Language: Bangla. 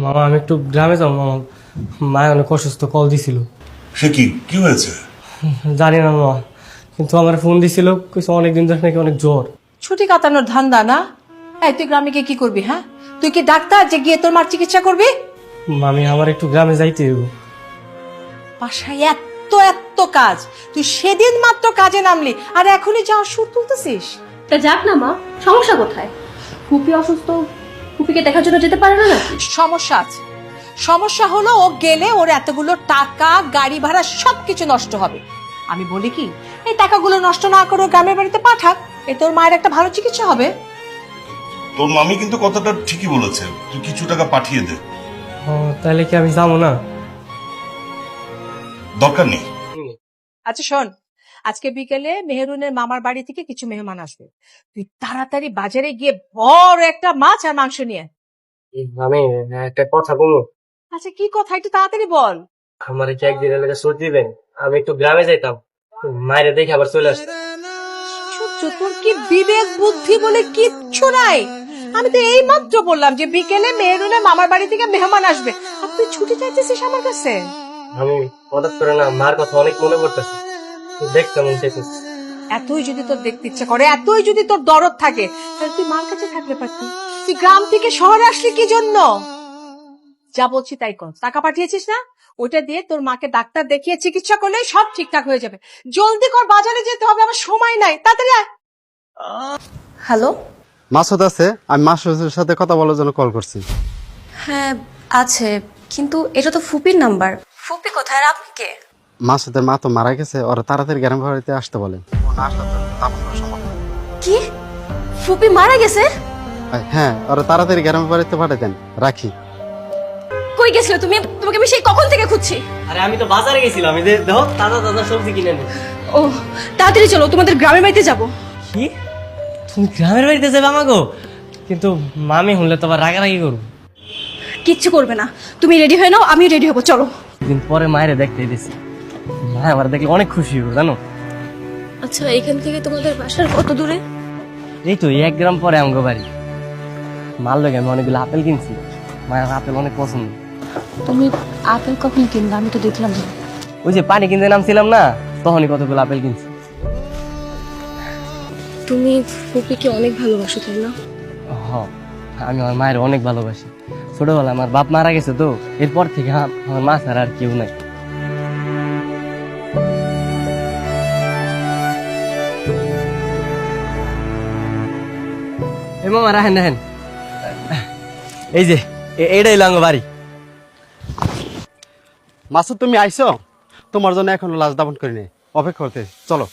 মামা আমি একটু গ্রামে যাবো মামা, মায় অনেক অসুস্থ, কল দিছিল। সে কি কি হয়েছে? জানি না মামা, কিন্তু আমার ফোন দিছিল, কিছু অনেকদিন ধরে নাকি অনেক জ্বর। ছুটি কাটানোর ধান্দা না? এই তুই গ্রামে গিয়ে কি করবি? হ্যাঁ, তুই কি ডাক্তার যে গিয়ে তোর মার চিকিৎসা করবি? মামি আমার একটু গ্রামে যাইতে হইব। বাসায় এত এত কাজ, তুই সেদিন মাত্র কাজে নামলি আর এখনই যাওয়ার সুর তুলতেছিস। তা যাক না মা, সমস্যা কোথায়? ফুপি অসুস্থ, ফুপিকে দেখার জন্য যেতে পারে না নাকি? সমস্যা আছে। সমস্যা হলো ও গেলে ওর এতগুলো টাকা, গাড়ি ভাড়া সবকিছু নষ্ট হবে। আমি বলি কি, এই টাকাগুলো নষ্ট না করে ও গ্রামের বাড়িতে পাঠাক, এতে ওর মায়ের একটা ভালো চিকিৎসা হবে। তোর মামি কিন্তু কথাটা ঠিকই বলেছে, তুই কিছু টাকা পাঠিয়ে দে। তাহলে কি আমি যাবো না? দরকার নেই। আচ্ছা শোন, আজকে বিকেলে মেহেরুনের মামার বাড়ি থেকে কিছু মেহমান আসবে। তুই তাড়াতাড়ি বাজারে গিয়ে বড় একটা মাছ আর মাংস নিয়ে আয়। আমি একটা কথা বলবো। আচ্ছা কি কথা, একটু তাড়াতাড়ি বল। আমার কি একদিন এলাকা সর্দি দিবেন? আমি একটু গ্রামে যাইতাম, মায়ের দেখে আবার চলে আসতাম। সূর্য, তোর কি বিবেক বুদ্ধি বলে কিচ্ছু নাই? আমি তো এই মাত্র বললাম যে বিকেলে মেহেরুনের মামার বাড়ি থেকে মেহমান আসবে, আর তুই ছুটি চাইতেছিস আমার কাছে? আমি হঠাৎ করে না মার কথা অনেক মনে পড়তেছে, দেখতাম চাইতেছি। এতই যদি তোর দেখতে ইচ্ছে করে, এতই যদি তোর দরদ থাকে, তাহলে তুই মার কাছে থাকলে পারতি। তুই গ্রাম থেকে শহরে আসলি কি জন্য? যা বলছি তাই কর। টাকা পাঠিয়েছিস না, ওটা দিয়ে তোর মাকে ডাক্তার দেখিয়ে চিকিৎসা করলেই সব ঠিকঠাক হয়ে যাবে। জলদি কর, বাজারে যেতে হবে, আমার সময় নাই, তাড়াতাড়ি আয়। হ্যালো, মাসুদ আছে, আমি মাসুদের সাথে কথা বলার জন্য কল করছি। হ্যাঁ আছে, কিন্তু এটা তো ফুপির নাম্বার। ফুপি কোথায় আর আপনি কে? মাসুদের মা তো মারা গেছে, ওরা তাড়াতাড়ি গ্রাম বাড়িতে আসতে বলে। কি? ফুপি মারা গেছে? হ্যাঁ, ওরা তাড়াতাড়ি গ্রাম বাড়িতে পাঠিয়ে দেন। রাখি। কই গেছিলে তুমি? তোমাকে আমি সেই কখন থেকে খুঁজছি। আরে আমি তো বাজারে গেছিলাম, এই যে দেখো তাজা তাজা সবজি কিনে নি। ও তাড়াতাড়ি চলো, তোমাদের গ্রামের বাড়িতে যাবো। কি, তুমি গ্রামের বাড়িতে যাবে আমাগো? কিন্তু মামি শুনলে তো আবার রাগারাগি করবো। কিচ্ছু করবে না, তুমি রেডি হয়ে নাও, আমি রেডি হবো, চলো। দিন পরে মায়েরে দেখতে দিছি, মা আমার দেখলে অনেক খুশি হইব জানো। আচ্ছা, এখান থেকে তোমাদের বাসার কত দূরে? এই তো 1 গ্রাম পরে আমগো বাড়ি। মাল লগে আমি অনেকগুলো আপেল কিনছি, মায়ের আপেল অনেক পছন্দ। তুমি আপেল কখন কিনবে? আমি তো দেখলাম না। ওই যে পানি কিনতে নামছিলাম না, তখনই কতগুলো আপেল কিনছি। তুমি ফুপিকে অনেক ভালোবাসো তাই না? হ, আমি আমার মায়ের অনেক ভালোবাসি। ছোটবেলায় আমার বাপ মারা গেছে তো, এরপর থেকে আমার মা ছাড়া আর কেউ নাই। এই মামা রাহেন রাহেন, এই যে এইটাই লাঙ্গ বাড়ি। মাসুদ তুমি আইছো? তোমার জন্য এখনো লাশ দাফন করিনি, অপেক্ষা করতে। চলো।